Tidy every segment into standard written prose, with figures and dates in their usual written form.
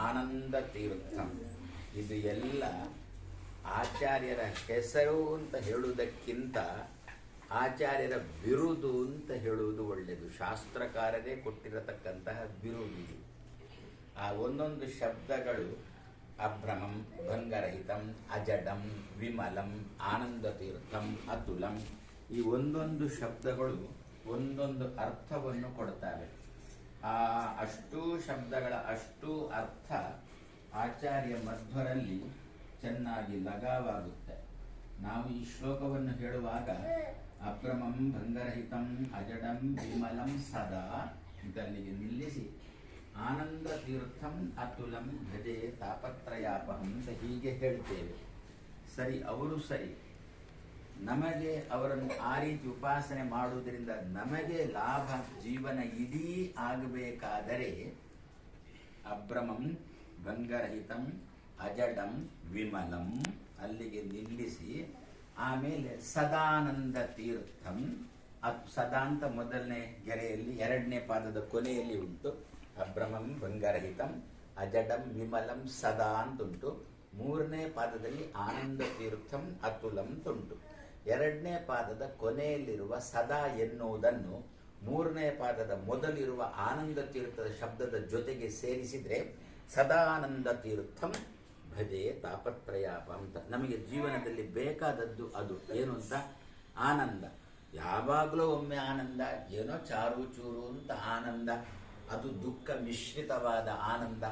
ಆನಂದ ತೀರ್ಥಂ. ಇದು ಎಲ್ಲ ಆಚಾರ್ಯರ ಹೆಸರು ಅಂತ ಹೇಳುವುದಕ್ಕಿಂತ ಆಚಾರ್ಯರ ಬಿರುದು ಅಂತ ಹೇಳುವುದು ಒಳ್ಳೆಯದು. ಶಾಸ್ತ್ರಕಾರರೇ ಕೊಟ್ಟಿರತಕ್ಕಂತಹ ಬಿರುದು. ಆ ಒಂದೊಂದು ಶಬ್ದಗಳು ಅಭ್ರಮಂ, ಭಂಗರಹಿತಂ, ಅಜಡಂ, ವಿಮಲಂ, ಆನಂದ ತೀರ್ಥಂ, ಅತುಲಂ, ಈ ಒಂದೊಂದು ಶಬ್ದಗಳು ಒಂದೊಂದು ಅರ್ಥವನ್ನು ಕೊಡ್ತವೆ. ಆ ಅಷ್ಟೂ ಶಬ್ದಗಳ ಅಷ್ಟೂ ಅರ್ಥ ಆಚಾರ್ಯ ಮಧ್ವರಲ್ಲಿ ಚೆನ್ನಾಗಿ ಲಗಾವಾಗುತ್ತೆ. ನಾವು ಈ ಶ್ಲೋಕವನ್ನು ಹೇಳುವಾಗ ಅಭ್ರಮಂ, ಭಂಗರಹಿತಂ, ಅಜಡಂ, ವಿಮಲಂ ಸದಾ ಇದಲ್ಲಿಗೆ ನಿಲ್ಲಿಸಿ ಆನಂದ ತೀರ್ಥಂ ಅತುಲಂ ಭಜೆ ತಾಪತ್ರಯಾಪಹಂ ಅಂತ ಹೀಗೆ ಹೇಳ್ತೇವೆ. ಸರಿ, ಅವರು ಸರಿ. ನಮಗೆ ಅವರನ್ನು ಆ ರೀತಿ ಉಪಾಸನೆ ಮಾಡುವುದರಿಂದ ನಮಗೆ ಲಾಭ ಜೀವನ ಇಡೀ ಆಗಬೇಕಾದರೆ ಅಭ್ರಮಂ, ಭಂಗರಹಿತಂ, ಅಜಡಂ, ವಿಮಲಂ ಅಲ್ಲಿಗೆ ನಿಲ್ಲಿಸಿ ಆಮೇಲೆ ಸದಾನಂದ ತೀರ್ಥಂ. ಸದಾ ಅಂತ ಮೊದಲನೇ ಗೆರೆಯಲ್ಲಿ ಎರಡನೇ ಪಾದದ ಕೊನೆಯಲ್ಲಿ ಉಂಟು. ಅಭ್ರಮಂ, ಭಂಗರಹಿತಂ, ಅಜಡಂ, ವಿಮಲಂ ಸದಾ ಅಂತುಂಟು. ಮೂರನೇ ಪಾದದಲ್ಲಿ ಆನಂದ ತೀರ್ಥಂ ಅತುಲಂ ತುಂಟು. ಎರಡನೇ ಪಾದದ ಕೊನೆಯಲ್ಲಿರುವ ಸದಾ ಎನ್ನುವುದನ್ನು ಮೂರನೇ ಪಾದದ ಮೊದಲಿರುವ ಆನಂದ ತೀರ್ಥದ ಶಬ್ದದ ಜೊತೆಗೆ ಸೇರಿಸಿದ್ರೆ ಸದಾನಂದ ತೀರ್ಥಂ ಭಜೆ ತಾಪತ್ರಯಾಪ ಅಂತ. ನಮಗೆ ಜೀವನದಲ್ಲಿ ಬೇಕಾದದ್ದು ಅದು ಏನು ಅಂತ, ಆನಂದ. ಯಾವಾಗಲೂ ಒಮ್ಮೆ ಆನಂದ, ಏನೋ ಚಾರು ಚೂರು ಅಂತ ಆನಂದ, ಅದು ದುಃಖ ಮಿಶ್ರಿತವಾದ ಆನಂದ.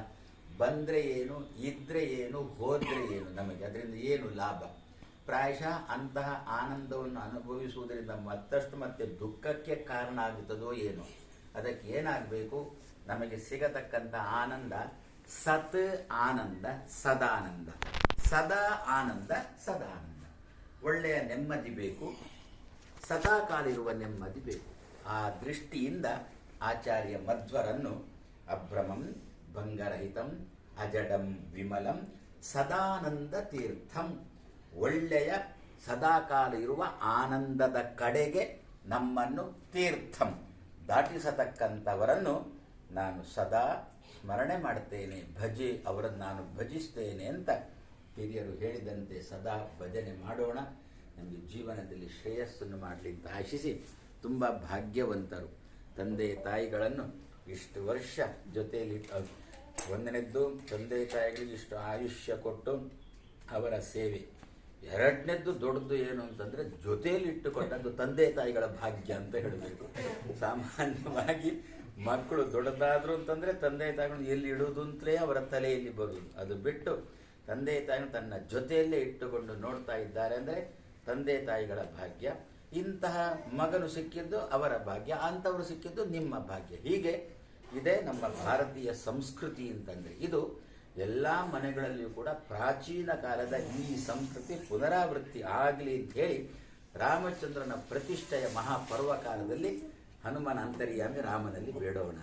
ಬಂದ್ರೆ ಏನು, ಇದ್ರೆ ಏನು, ಹೋದ್ರೆ ಏನು, ನಮಗೆ ಅದರಿಂದ ಏನು ಲಾಭ? ಪ್ರಾಯಶಃ ಅಂತಹ ಆನಂದವನ್ನು ಅನುಭವಿಸುವುದರಿಂದ ಮತ್ತಷ್ಟು ಮತ್ತೆ ದುಃಖಕ್ಕೆ ಕಾರಣ ಆಗುತ್ತದೋ ಏನೋ. ಅದಕ್ಕೆ ಏನಾಗಬೇಕು? ನಮಗೆ ಸಿಗತಕ್ಕಂಥ ಆನಂದ ಸತ್ ಆನಂದ, ಸದಾನಂದ. ಸದಾ ಆನಂದ, ಸದಾನಂದ. ಒಳ್ಳೆಯ ನೆಮ್ಮದಿ ಬೇಕು, ಸದಾಕಾಲ ಇರುವ ನೆಮ್ಮದಿ ಬೇಕು. ಆ ದೃಷ್ಟಿಯಿಂದ ಆಚಾರ್ಯ ಮಧ್ವರನ್ನು ಅಭ್ರಮಂ, ಭಂಗರಹಿತಂ, ಅಜಡಂ, ವಿಮಲಂ, ಸದಾನಂದ ತೀರ್ಥಂ, ಒಳ್ಳೆಯ ಸದಾಕಾಲ ಇರುವ ಆನಂದದ ಕಡೆಗೆ ನಮ್ಮನ್ನು ತೀರ್ಥಂ ದಾಟಿಸತಕ್ಕಂಥವರನ್ನು ನಾನು ಸದಾ ಸ್ಮರಣೆ ಮಾಡ್ತೇನೆ, ಭಜೆ ಅವರನ್ನು ನಾನು ಭಜಿಸ್ತೇನೆ ಅಂತ ಹಿರಿಯರು ಹೇಳಿದಂತೆ ಸದಾ ಭಜನೆ ಮಾಡೋಣ. ನಮಗೆ ಜೀವನದಲ್ಲಿ ಶ್ರೇಯಸ್ಸನ್ನು ಮಾಡಲಿ ಅಂತ ಆಶಿಸಿ, ತುಂಬ ಭಾಗ್ಯವಂತರು. ತಂದೆ ತಾಯಿಗಳನ್ನು ಇಷ್ಟು ವರ್ಷ ಜೊತೆಯಲ್ಲಿ, ಒಂದನೇದ್ದು ತಂದೆ ತಾಯಿಗಳಿಗೆ ಇಷ್ಟು ಆಯುಷ್ಯ ಕೊಟ್ಟು ಅವರ ಸೇವೆ. ಎರಡನೇದ್ದು ದೊಡ್ಡದು ಏನು ಅಂತಂದ್ರೆ ಜೊತೆಯಲ್ಲಿ ಇಟ್ಟುಕೊಂಡದ್ದು ತಂದೆ ತಾಯಿಗಳ ಭಾಗ್ಯ ಅಂತ ಹೇಳಬೇಕು. ಸಾಮಾನ್ಯವಾಗಿ ಮಕ್ಕಳು ದೊಡ್ಡದಾದ್ರು ಅಂತಂದ್ರೆ ತಂದೆ ತಾಯಿಗಳನ್ನು ಎಲ್ಲಿ ಇಡುವುದು ಅಂತಲೇ ಅವರ ತಲೆಯಲ್ಲಿ ಬರುವುದು. ಅದು ಬಿಟ್ಟು ತಂದೆ ತಾಯಿಗಳು ತನ್ನ ಜೊತೆಯಲ್ಲೇ ಇಟ್ಟುಕೊಂಡು ನೋಡ್ತಾ ಇದ್ದಾರೆ ಅಂದರೆ ತಂದೆ ತಾಯಿಗಳ ಭಾಗ್ಯ. ಇಂತಹ ಮಗನು ಸಿಕ್ಕಿದ್ದು ಅವರ ಭಾಗ್ಯ, ಅಂಥವರು ಸಿಕ್ಕಿದ್ದು ನಿಮ್ಮ ಭಾಗ್ಯ. ಹೀಗೆ ಇದೇ ನಮ್ಮ ಭಾರತೀಯ ಸಂಸ್ಕೃತಿ ಅಂತಂದ್ರೆ. ಇದು ಎಲ್ಲ ಮನೆಗಳಲ್ಲಿಯೂ ಕೂಡ ಪ್ರಾಚೀನ ಕಾಲದ ಈ ಸಂಸ್ಕೃತಿ ಪುನರಾವೃತ್ತಿ ಆಗಲಿ ಅಂತ ಹೇಳಿ ರಾಮಚಂದ್ರನ ಪ್ರತಿಷ್ಠೆಯ ಮಹಾಪರ್ವ ಕಾಲದಲ್ಲಿ ಹನುಮನ ಅಂತರ್ಯಾಮಿ ರಾಮನಲ್ಲಿ ಬೇಡೋಣ.